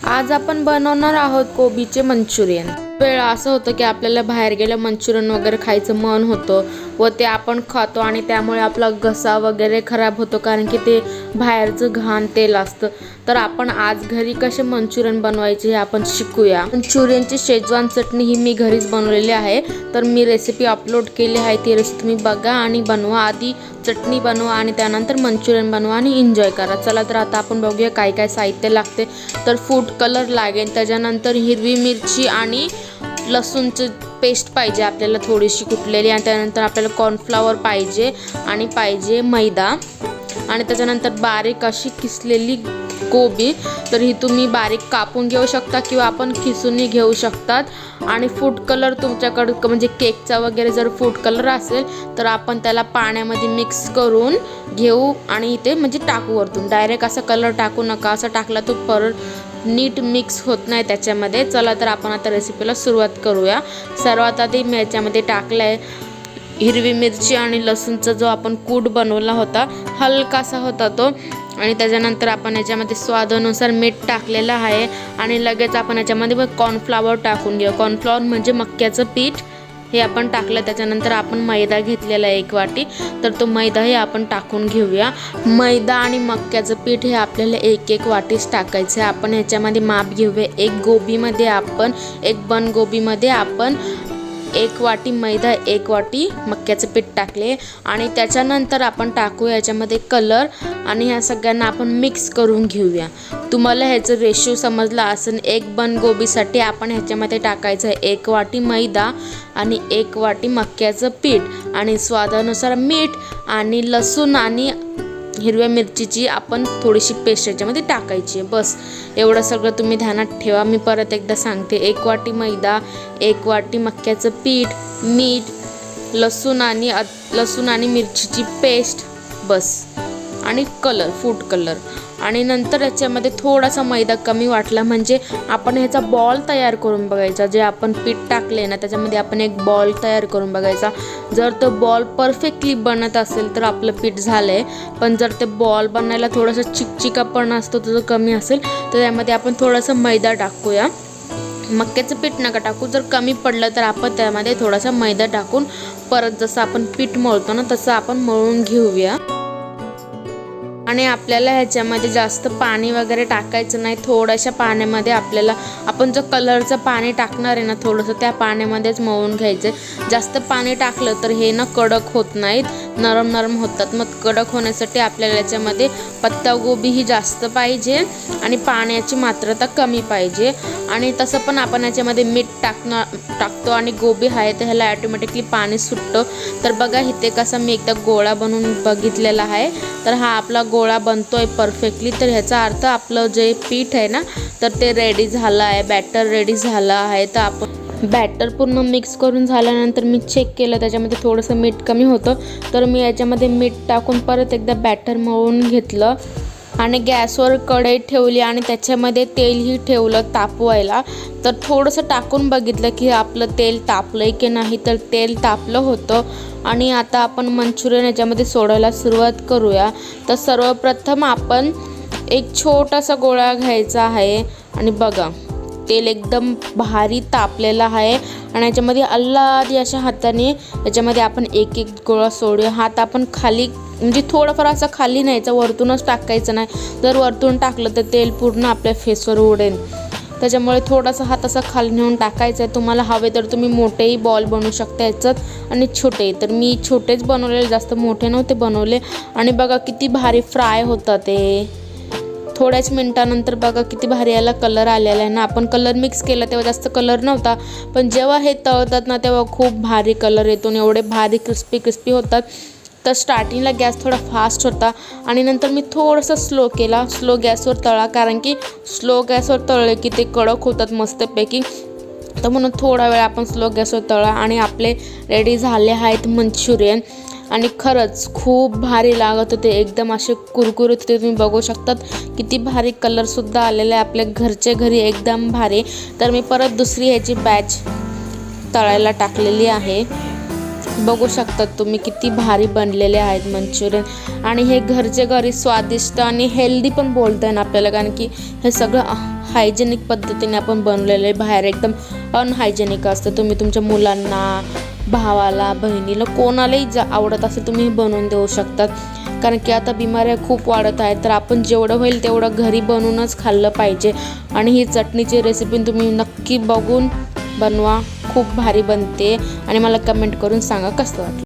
आज आपण बनवणार आहोत कोबीचे मंचुरियन। वेळ असं होतं की आपल्याला बाहेर गेलं मंचुरियन वगैरे खायचं मन होतं व ते आपण खातो आणि त्यामुळे आपला घसा वगैरे खराब होतो, कारण की ते बाहेरचं घाण तेल असतं। तर आपण आज घरी कसे मंचुरियन बनवायचे हे आपण शिकूया। मंचुरियनची शेजवान चटणी ही मी घरीच बनवलेली आहे, तर मी रेसिपी अपलोड केली आहे, ती रेसिपी तुम्ही बघा आणि बनवा। आधी चटणी बनवा आणि त्यानंतर मंचुरियन बनवा आणि एन्जॉय करा। चला तर आता आपण बघूया काय काय साहित्य लागते। तर फूड कलर लागेल, त्याच्यानंतर हिरवी मिरची आणि लसूणची पेस्ट पाहिजे आपल्याला थोडीशी कुटलेली, आणि त्यानंतर आपल्याला कॉर्नफ्लॉवर पाहिजे आणि पाहिजे मैदा, आणि त्याच्यानंतर बारीक अशी किसलेली कोबी। तर ही तुम्ही बारीक कापून घेऊ शकता किंवा आपण किसूनही घेऊ शकतात। आणि फूड कलर तुमच्याकडे म्हणजे केकचा वगैरे जर फूड कलर असेल तर आपण त्याला पाण्यामध्ये मिक्स करून घेऊ आणि इथे म्हणजे टाकू वरतून। डायरेक्ट असा कलर टाकू नका, असं टाकला तो परत नीट मिक्स होत नाही त्याच्यामध्ये। चला तर आपण आता रेसिपीला सुरुवात करूया। सर्वात आधी मी याच्यामध्ये टाकलाय हिरवी मिरची आणि लसूणचा जो आपण कूट बनवला होता, हलकासा होता तो, आणि त्याच्यानंतर आपण याच्यामध्ये स्वादानुसार मीठ टाकलेलं आहे। आणि लगेच आपण याच्यामध्ये कॉर्नफ्लॉवर टाकून घेऊ। कॉर्नफ्लॉवर म्हणजे मक्याचं पीठ, हे आपण टाकलं। त्याच्यानंतर आपण मैदा घेतलेला आहे 1 वाटी, तर तो मैदाही आपण टाकून घेऊया। मैदा आणि मक्याचं पीठ हे आपल्याला 1 वाटीच टाकायचं आहे। आपण ह्याच्यामध्ये माप घेऊया। एक बन गोबीमध्ये आपण 1 वाटी मैदा 1 वाटी मक्याचं पीठ टाकले, आणि त्याच्यानंतर आपण टाकूया याच्यामध्ये कलर, आणि ह्या सगळ्यांना आपण मिक्स करून घेऊया। तुम्हाला ह्याचं रेशो समजला असेल। 1 बन गोबीसाठी आपण ह्याच्यामध्ये टाकायचं आहे 1 वाटी मैदा आणि 1 वाटी मक्याचं पीठ आणि स्वादानुसार मीठ आणि लसूण आणि हिरव्या मिरचीची आपण थोडीशी पेस्ट याच्यामध्ये टाकायची आहे। बस एवढं सगळं तुम्ही ध्यानात ठेवा। मी परत एकदा सांगते, 1 वाटी मैदा, 1 वाटी मक्याचं पीठ, मीठ, लसूण आणि मिरचीची पेस्ट, बस, आणि कलर फूड कलर। आणि नंतर याच्यामध्ये थोडासा मैदा कमी वाटला म्हणजे आपण ह्याचा बॉल तयार करून बघायचा। जे आपण पीठ टाकले ना त्याच्यामध्ये आपण एक बॉल तयार करून बघायचा। जर तो बॉल परफेक्टली बनत असेल तर आपलं पीठ झालंय, पण जर ते बॉल बनायला थोडंसं चिकचिकापणा असतो तो कमी असेल तर त्यामध्ये आपण थोडंसं मैदा टाकूया। मक्याचं पीठ नका टाकू, जर कमी पडलं तर आपण त्यामध्ये थोडासा मैदा टाकून परत जसं आपण पीठ मळतो ना तसं आपण मळून घेऊया। आणि आपल्याला ह्याच्यामध्ये जास्त पाणी वगैरे टाकायचं नाही। थोड्याशा पाण्यामध्ये आपल्याला आपण जो कलरचं पाणी टाकणार आहे ना थोडंसं त्या पाण्यामध्येच मळून घ्यायचं। जास्त पाणी टाकलं तर हे ना कडक होत नाहीत, नरम नरम होतात। मग कडक होण्यासाठी आपल्याला याच्यामध्ये पत्तागोबी ही जास्त पाहिजे आणि पाण्याची मात्रा कमी पाहिजे। आणि तसं पण आपण याच्यामध्ये मीठ टाकतो आणि गोबी आहे तर ह्याला ऑटोमॅटिकली पाणी सुटतं। तर बघा इथे कसा मी एकदा गोळा बनवून बघितलेला आहे, तर हा आपला गोळा बनतोय परफेक्टली। तर ह्याचा अर्थ आपलं जे पीठ आहे ना तर ते रेडी झालं आहे, बॅटर रेडी झालं आहे। तर आपण बॅटर पूर्ण मिक्स करून झाल्यानंतर मी चेक केलं, त्याच्यामध्ये थोडंसं मीठ कमी होतं, तर मी याच्यामध्ये मीठ टाकून परत एकदा बॅटर मळून घेतलं आणि गॅसवर कढई ठेवली आणि त्याच्यामध्ये तेलही ठेवलं तापवायला। तर थोडंसं टाकून बघितलं की आपलं तेल तापलंय की नाही, तर तेल तापलं होतं। आणि आता आपण मंचुरियन याच्यामध्ये सोडायला सुरुवात करूया। तर सर्वप्रथम आपण एक छोटासा गोळा घ्यायचा आहे, आणि बघा तेल एकदम भारी तापलेलं आहे, आणि याच्यामध्ये अल्लादी अशा हाताने याच्यामध्ये आपण एक गोळा सोडूया। हात आपण खाली म्हणजे थोडंफार असं खाली न्यायचं, वरतूनच टाकायचं नाही। जर वरतून टाकलं तर तेल पूर्ण आपल्या फेसवर उडेल, त्याच्यामुळे थोडासा हात असा खाली नेऊन टाकायचा आहे। तुम्हाला हवे तर तुम्ही मोठेही बॉल बनवू शकता याच्यात आणि छोटे, तर मी छोटेच बनवलेले, जास्त मोठे नव्हते बनवले। आणि बघा किती भारी फ्राय होतं ते। थोड्याच मिनटानंतर बघा किती भारी याला कलर आलेला आहे ना। आपण कलर मिक्स केला तेव्हा जास्त कलर नव्हता, पण जेव्हा हे तळतात ना तेव्हा खूप भारी कलर येतो, एवढे भारी क्रिस्पी होतात। तर स्टार्टिंगला गॅस थोडा फास्ट होता आणि नंतर मी थोडंसं स्लो केला। स्लो गॅसवर तळा, कारण की स्लो गॅसवर तळले की ते कडक होतात मस्तपैकी, तर म्हणून थोडा वेळ आपण स्लो गॅसवर तळा। आणि आपले रेडी झाले आहेत मंचुरियन, आणि खरंच खूप भारी लागत होते, एकदम असे कुरकुरीत होते। तुम्ही बघू शकतात किती भारी कलरसुद्धा आलेला आहे, आपल्या घरच्या घरी एकदम भारी। तर मी परत दुसरी ह्याची बॅच तळायला टाकलेली आहे। बघू शकतात तुम्ही किती भारी बनलेले आहेत मंचुरियन, आणि हे घरचे घरी स्वादिष्ट आणि हेल्दी पण बोलता येईल आपल्याला, कारण की हे सगळं हायजेनिक पद्धतीने आपण बनवलेलं आहे. बाहेर एकदम अनहायजेनिक असतं. तुम्ही तुमच्या मुलांना, भावाला, बहिणीला कोणालाही आवडत असेल तुम्ही बनवून देऊ शकतात. कारण की आता बिमाऱ्या खूप वाढत आहेत, तर आपण जेवढं होईल तेवढं घरी बनवूनच खाल्लं पाहिजे. आणि ही चटणीची रेसिपी तुम्ही नक्की बघून बनवा, खूप भारी बनते आणि मला कमेंट करून सांगा कसं वाटलं.